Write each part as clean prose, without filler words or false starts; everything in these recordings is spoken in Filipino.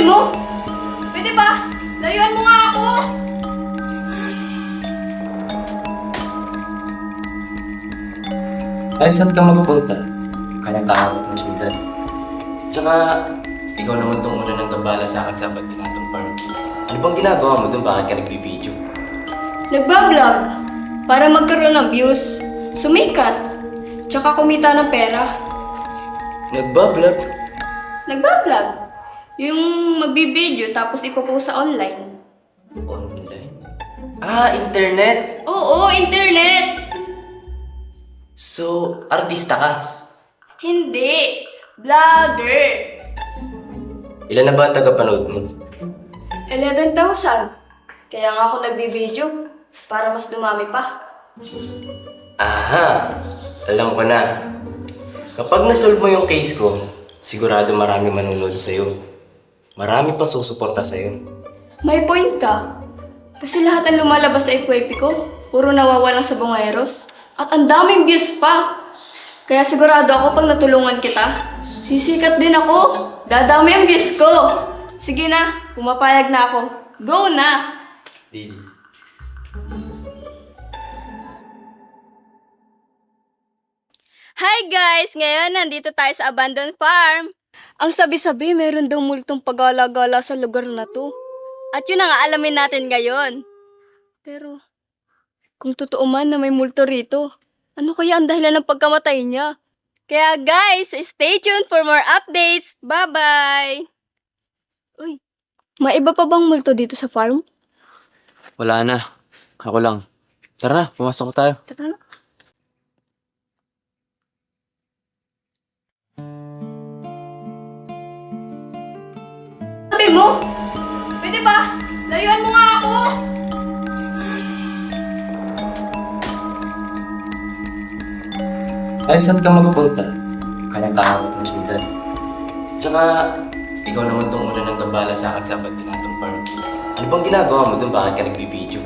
mo? Pwede ba? Layuan mo nga ako! Ay, saan ka magpunta? Kaya takot mo siya. Tsaka, ikaw naman tong una nang gabala sa akin sa pagtinatong farm. Ano bang ginagawa mo doon? Bakit ka nagbibideo? Nagbablog para magkaroon ng views, sumikat, tsaka kumita ng pera. Nagbablog? Nagbablog? Yung magbibideo tapos ipopost sa online. Online? Ah, internet! Oo, internet! So, artista ka? Hindi! Vlogger! Ilan na ba ang tagapanood mo? 11,000. Kaya nga ako nagbibideo para mas dumami pa. Aha! Alam ko na. Kapag nasolve mo yung case ko, sigurado marami manunod sa'yo. Marami pa susuporta sa'yo. May point ka. Kasi lahat ng lumalabas sa FYP ko, puro nawawalan sa bungeros. At ang daming views pa. Kaya sigurado ako pag natulungan kita, sisikat din ako. Dadami ang views ko. Sige na, pumapayag na ako. Go na! Deal. Hi guys! Ngayon, nandito tayo sa abandoned farm. Ang sabi-sabi, meron daw multong pagala-gala sa lugar na to. At yun ang aalamin natin ngayon. Pero, kung totoo man na may multo rito, ano kaya ang dahilan ng pagkamatay niya? Kaya guys, stay tuned for more updates. Bye-bye! Uy, may iba pa bang multo dito sa farm? Wala na. Ako lang. Tara na, pumasok tayo. Tara na. Sabi mo? Pwede ba? Layuan mo nga ako! Ay, saan ka magpunta? Kaya takot mo siya. Tsaka, ikaw naman tong una nang gabala sa akin sa pagtinatong farm. Ano bang ginagawa mo doon? Bakit ka nagbibideo?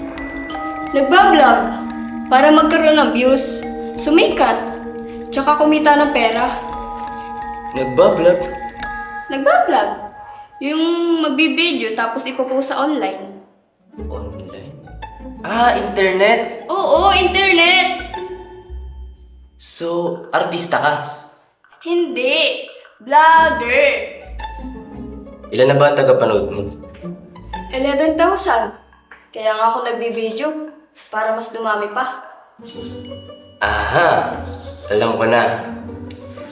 Nagbablog para magkaroon ng views, sumikat, tsaka kumita ng pera. Nagbablog? Nagbablog? Yung magbibideo tapos ipopost sa online. Online? Ah, internet! Oo, internet! So, artista ka? Hindi! Vlogger! Ilan na ba ang tagapanood mo? 11,000. Kaya nga ako nagbibideo para mas dumami pa. Aha! Alam ko na.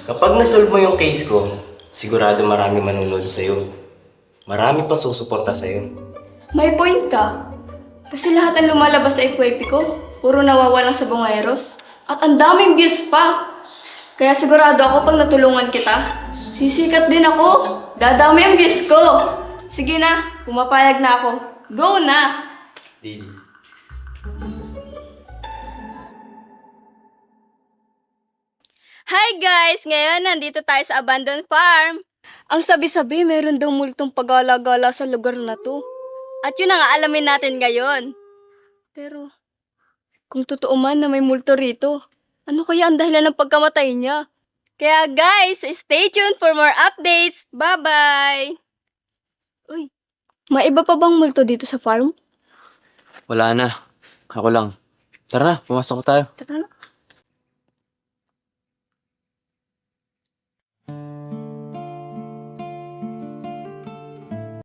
Kapag nasolve mo yung case ko, sigurado marami manunod sa'yo. Marami pa susuporta sa'yo. May point ka. Kasi lahat ng lumalabas sa FYP ko, puro nawawalan sa bungeros. At ang daming views pa. Kaya sigurado ako pag natulungan kita, sisikat din ako. Dadami ang views ko. Sige na, pumapayag na ako. Go na! Deal. Hi guys! Ngayon, nandito tayo sa abandoned farm. Ang sabi-sabi, meron daw multong pagala-gala sa lugar na to. At yun ang aalamin natin ngayon. Pero, kung totoo man na may multo rito, ano kaya ang dahilan ng pagkamatay niya? Kaya guys, stay tuned for more updates. Bye-bye! Uy, may iba pa bang multo dito sa farm? Wala na. Ako lang. Tara na, pumasok tayo. Tara na.